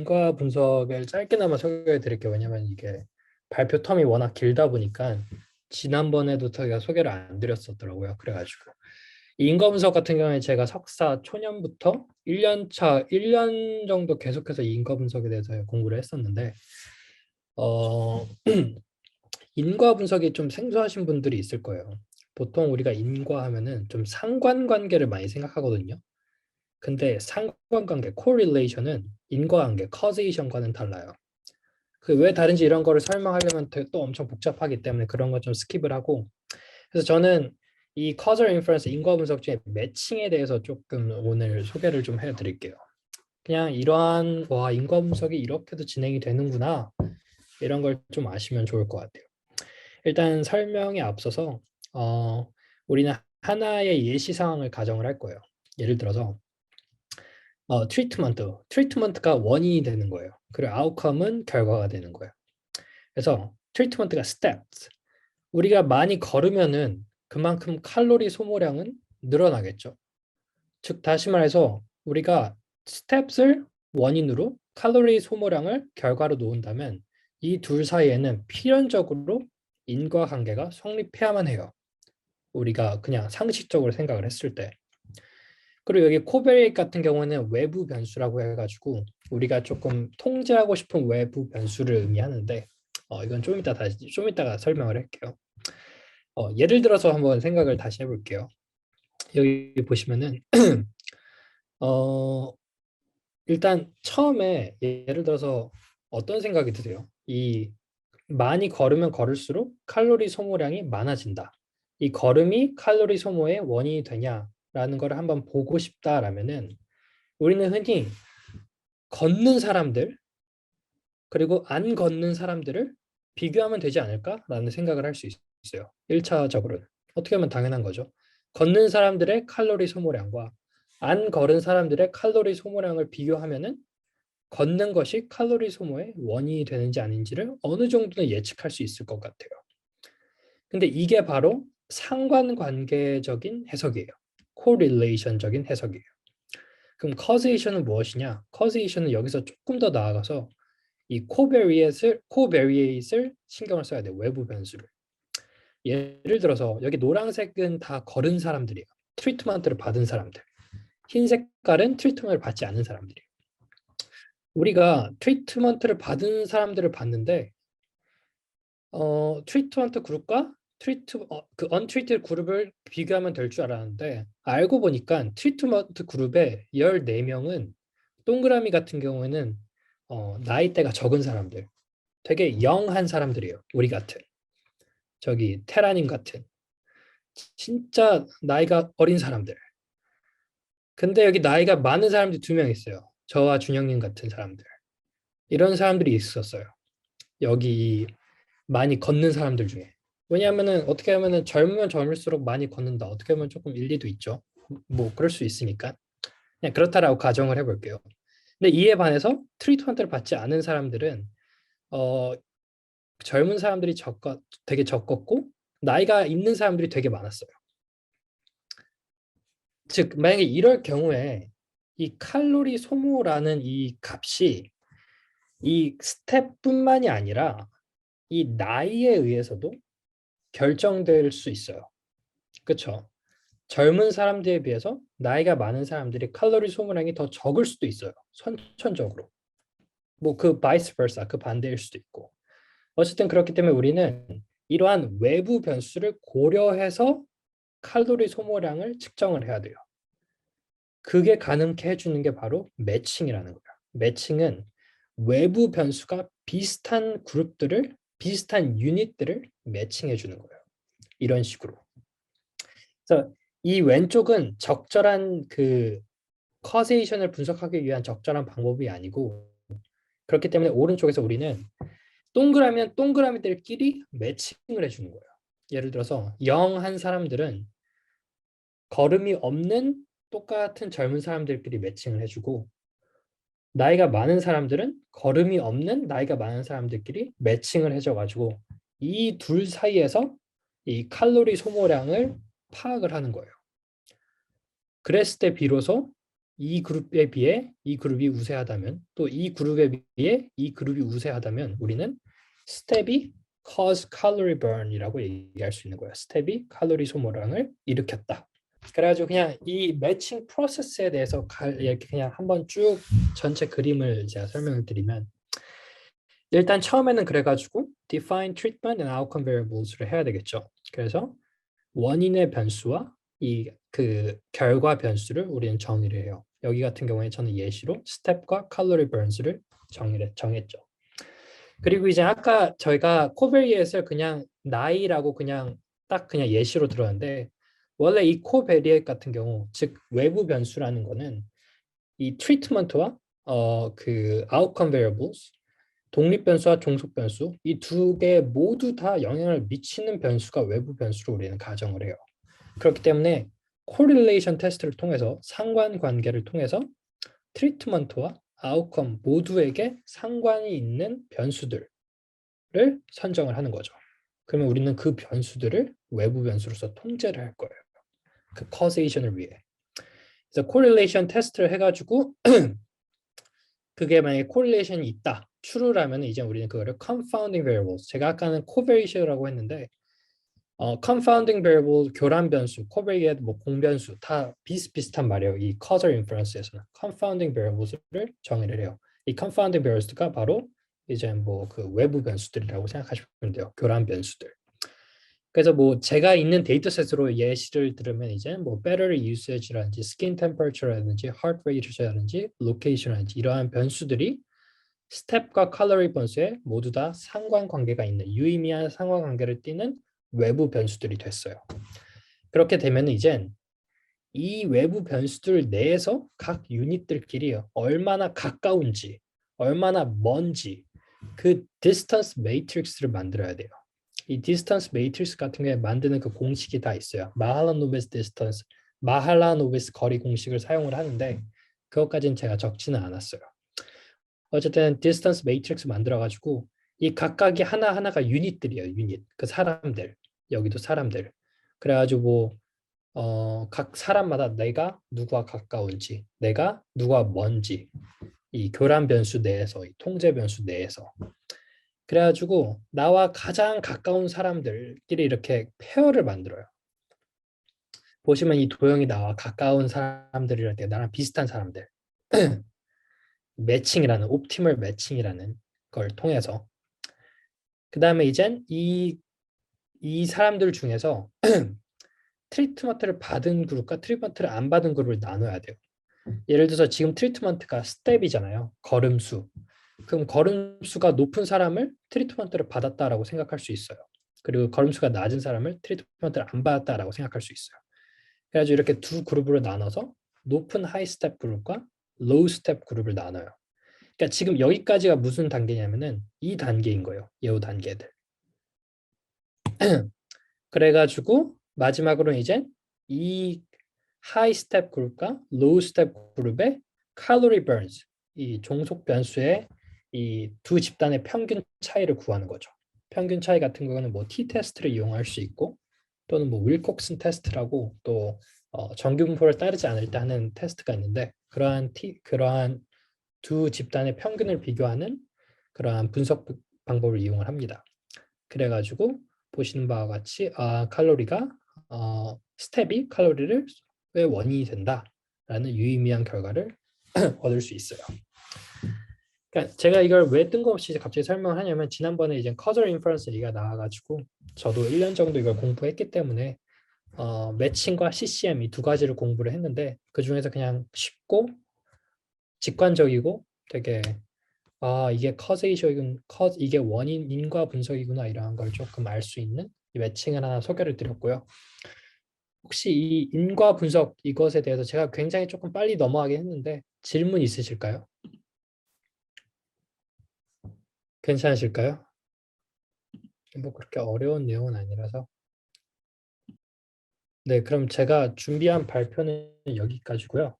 인과 분석을 짧게나마 소개해 드릴게요. 왜냐면 이게 발표 텀이 워낙 길다 보니까 지난번에도 저희가 소개를 안 드렸었더라고요. 그래가지고 이 인과 분석 같은 경우에 제가 석사 초년부터 1년 정도 계속해서 이 인과 분석에 대해서 공부를 했었는데 어, 인과 분석이 좀 생소하신 분들이 있을 거예요. 보통 우리가 인과 하면은 좀 상관관계를 많이 생각하거든요. 근데 상관관계, correlation은 인과관계, causation과는 달라요. 그 왜 다른지 이런 거를 설명하려면 또 엄청 복잡하기 때문에 그런 거 좀 스킵을 하고, 그래서 저는 이 causal inference 인과 분석 중에 매칭에 대해서 조금 오늘 소개를 좀 해드릴게요. 그냥 이러한 와 인과 분석이 이렇게도 진행이 되는구나 이런 걸 좀 아시면 좋을 것 같아요. 일단 설명에 앞서서 우리는 하나의 예시 상황을 가정을 할 거예요. 예를 들어서 트리트먼트가 원인이 되는 거예요. 그리고 아웃컴은 결과가 되는 거예요. 그래서 트리트먼트가 steps. 우리가 많이 걸으면은 그만큼 칼로리 소모량은 늘어나겠죠. 즉 다시 말해서 우리가 스텝을 원인으로 칼로리 소모량을 결과로 놓은다면 이 둘 사이에는 필연적으로 인과관계가 성립해야만 해요. 우리가 그냥 상식적으로 생각을 했을 때. 그리고 여기 코베레이트 같은 경우는 외부 변수라고 해가지고 우리가 조금 통제하고 싶은 외부 변수를 의미하는데 이건 좀 이따가 설명을 할게요. 예를 들어서 한번 생각을 다시 해볼게요. 여기 보시면은 어, 일단 처음에 예를 들어서 어떤 생각이 드세요? 이 많이 걸으면 걸을수록 칼로리 소모량이 많아진다. 이 걸음이 칼로리 소모의 원인이 되냐라는 걸 한번 보고 싶다라면은 우리는 흔히 걷는 사람들 그리고 안 걷는 사람들을 비교하면 되지 않을까라는 생각을 할 수 있어요. 1차적으로는. 어떻게 하면 당연한 거죠. 걷는 사람들의 칼로리 소모량과 안 걸은 사람들의 칼로리 소모량을 비교하면은 걷는 것이 칼로리 소모의 원인이 되는지 아닌지를 어느 정도는 예측할 수 있을 것 같아요. 근데 이게 바로 상관관계적인 해석이에요. correlation적인 해석이에요. 그럼 causation은 무엇이냐? causation은 여기서 조금 더 나아가서 이 코베리에이트를 신경을 써야 돼요. 외부 변수를. 예를 들어서 여기 노란색은 다 걸은 사람들이에요. 트리트먼트를 받은 사람들. 흰 색깔은 트리트먼트를 받지 않은 사람들이에요. 우리가 트리트먼트를 받은 사람들을 봤는데 트리트먼트 그룹과 그 언트리티드 그룹을 비교하면 될 줄 알았는데 알고 보니까 트리트먼트 그룹의 14명은 동그라미 같은 경우에는 나이대가 적은 사람들, 되게 영한 사람들이에요. 우리 같은. 저기 테라님 같은 진짜 나이가 어린 사람들. 근데 여기 나이가 많은 사람들이 2명 있어요. 저와 준영님 같은 사람들. 이런 사람들이 있었어요. 여기 많이 걷는 사람들 중에. 왜냐하면은 어떻게 하면은 젊으면 젊을수록 많이 걷는다. 어떻게 하면 조금 일리도 있죠. 뭐 그럴 수 있으니까. 그냥 그렇다라고 가정을 해볼게요. 근데 이에 반해서 트리트먼트를 받지 않은 사람들은 어, 젊은 사람들이 되게 적었고 나이가 있는 사람들이 되게 많았어요. 즉 만약에 이럴 경우에 이 칼로리 소모라는 이 값이 이 스텝뿐만이 아니라 이 나이에 의해서도 결정될 수 있어요. 그렇죠? 젊은 사람들에 비해서 나이가 많은 사람들이 칼로리 소모량이 더 적을 수도 있어요. 선천적으로. 뭐 그 바이스 버사 그 반대일 수도 있고. 어쨌든 그렇기 때문에 우리는 이러한 외부 변수를 고려해서 칼로리 소모량을 측정을 해야 돼요. 그게 가능케 해주는 게 바로 매칭이라는 거예요. 매칭은 외부 변수가 비슷한 유닛들을 매칭해 주는 거예요. 이런 식으로. 그래서 이 왼쪽은 적절한 그 커세이션을 분석하기 위한 적절한 방법이 아니고 그렇기 때문에 오른쪽에서 우리는 동그라미는 동그라미들끼리 매칭을 해주는 거예요. 예를 들어서 영한 사람들은 걸음이 없는 똑같은 젊은 사람들끼리 매칭을 해주고 나이가 많은 사람들은 걸음이 없는 나이가 많은 사람들끼리 매칭을 해줘가지고 이 둘 사이에서 이 칼로리 소모량을 파악을 하는 거예요. 그랬을 때 비로소 이 그룹에 비해 이 그룹이 우세하다면 또 이 그룹에 비해 이 그룹이 우세하다면 우리는 스텝이 cause calorie burn이라고 얘기할 수 있는 거예요. 스텝이 칼로리 소모량을 일으켰다. 그래가지고 그냥 이 매칭 프로세스에 대해서 이렇게 그냥 한번 쭉 전체 그림을 제가 설명을 드리면 일단 처음에는 그래가지고 define treatment and outcome variables를 해야 되겠죠. 그래서 원인의 변수와 이 그 결과 변수를 우리는 정의를 해요. 여기 같은 경우에 저는 예시로 스텝과 칼로리 burn스를 정했죠. 그리고 이제 아까 저희가 코베리엣을 그냥 나이라고 그냥 딱 그냥 예시로 들었는데 원래 이 코베리엣 같은 경우 즉 외부 변수라는 거는 이 트리트먼트와 그 outcome variables 독립 변수와 종속 변수 이 두 개 모두 다 영향을 미치는 변수가 외부 변수로 우리는 가정을 해요. 그렇기 때문에 correlation 테스트를 통해서 상관관계를 통해서 트리트먼트와 아웃컴 모두에게 상관이 있는 변수들을 선정을 하는 거죠. 그러면 우리는 그 변수들을 외부 변수로서 통제를 할 거예요. 그 causation을 위해. 그래서 correlation 테스트를 해가지고 그게 만약에 correlation이 있다, true라면 이제 우리는 그거를 confounding variables. 제가 아까는 covariat이라고 했는데 confounding variable 교란 변수, covariate 뭐 공변수 다 비슷비슷한 말이에요. 이 causal inference에서는 confounding variables를 정의를 해요. 이 confounding variables가 바로 이제 뭐 그 외부 변수들이라고 생각하시면 돼요. 교란 변수들. 그래서 뭐 제가 있는 데이터셋으로 예시를 들으면 이제 뭐 battery usage라든지 skin temperature라든지 heart rate라든지 location이라든지 이러한 변수들이 스텝과 칼로리 변수에 모두 다 상관관계가 있는 유의미한 상관관계를 띠는 외부 변수들이 됐어요. 그렇게 되면 이젠 이 외부 변수들 내에서 각 유닛들끼리 얼마나 가까운지, 얼마나 먼지 그 디스턴스 매트릭스를 만들어야 돼요. 이 디스턴스 매트릭스 같은 게 만드는 그 공식이 다 있어요. 마할라노비스 디스턴스, 마할라노비스 거리 공식을 사용을 하는데 그것까지는 제가 적지는 않았어요. 어쨌든 디스턴스 매트릭스 만들어가지고 이 각각이 하나하나가 유닛들이에요. 유닛. 그 사람들. 여기도 사람들. 그래가지고 각 사람마다 내가 누구와 가까운지, 내가 누가 먼지, 이 교란 변수 내에서, 이 통제 변수 내에서. 그래가지고 나와 가장 가까운 사람들끼리 이렇게 페어를 만들어요. 보시면 이 도형이 나와 가까운 사람들이랄 때 나랑 비슷한 사람들. 매칭이라는 옵티멀 매칭이라는 걸 통해서 그 다음에 이젠 이 사람들 중에서 트리트먼트를 받은 그룹과 트리트먼트를 안 받은 그룹을 나눠야 돼요. 예를 들어서 지금 트리트먼트가 스텝이잖아요. 걸음수. 그럼 걸음수가 높은 사람을 트리트먼트를 받았다라고 생각할 수 있어요. 그리고 걸음수가 낮은 사람을 트리트먼트를 안 받았다라고 생각할 수 있어요. 그래가지고 이렇게 두 그룹으로 나눠서 높은 하이 스텝 그룹과 로우 스텝 그룹을 나눠요. 그러니까 지금 여기까지가 무슨 단계냐면은 이 단계인 거예요. 이 단계들. 그래가지고 마지막으로 이제 이 하이 스텝 그룹과 로우 스텝 그룹의 칼로리 버스 이 종속 변수의 이 두 집단의 평균 차이를 구하는 거죠. 평균 차이 같은 경우는 뭐 T 테스트를 이용할 수 있고 또는 뭐 윌콕슨 테스트라고 또 정규분포를 따르지 않을 때 하는 테스트가 있는데 그러한 두 집단의 평균을 비교하는 그러한 분석 방법을 이용을 합니다. 그래가지고 보시는 바와 같이 칼로리가 스텝이 칼로리를 왜 원인이 된다라는 유의미한 결과를 얻을 수 있어요. 그러니까 제가 이걸 왜 뜬금없이 갑자기 설명을 하냐면 지난번에 이제 커저 인퍼런스 얘기가 나와가지고 저도 1년 정도 이걸 공부했기 때문에 매칭과 CCM 이 두 가지를 공부를 했는데 그 중에서 그냥 쉽고 직관적이고 되게 이게 이게 원인과 분석이구나 이러한 걸 조금 알 수 있는 이 매칭을 하나 소개를 드렸고요. 혹시 이 인과 분석 이것에 대해서 제가 굉장히 조금 빨리 넘어가긴 했는데 질문 있으실까요? 괜찮으실까요? 뭐 그렇게 어려운 내용은 아니라서. 네, 그럼 제가 준비한 발표는 여기까지고요.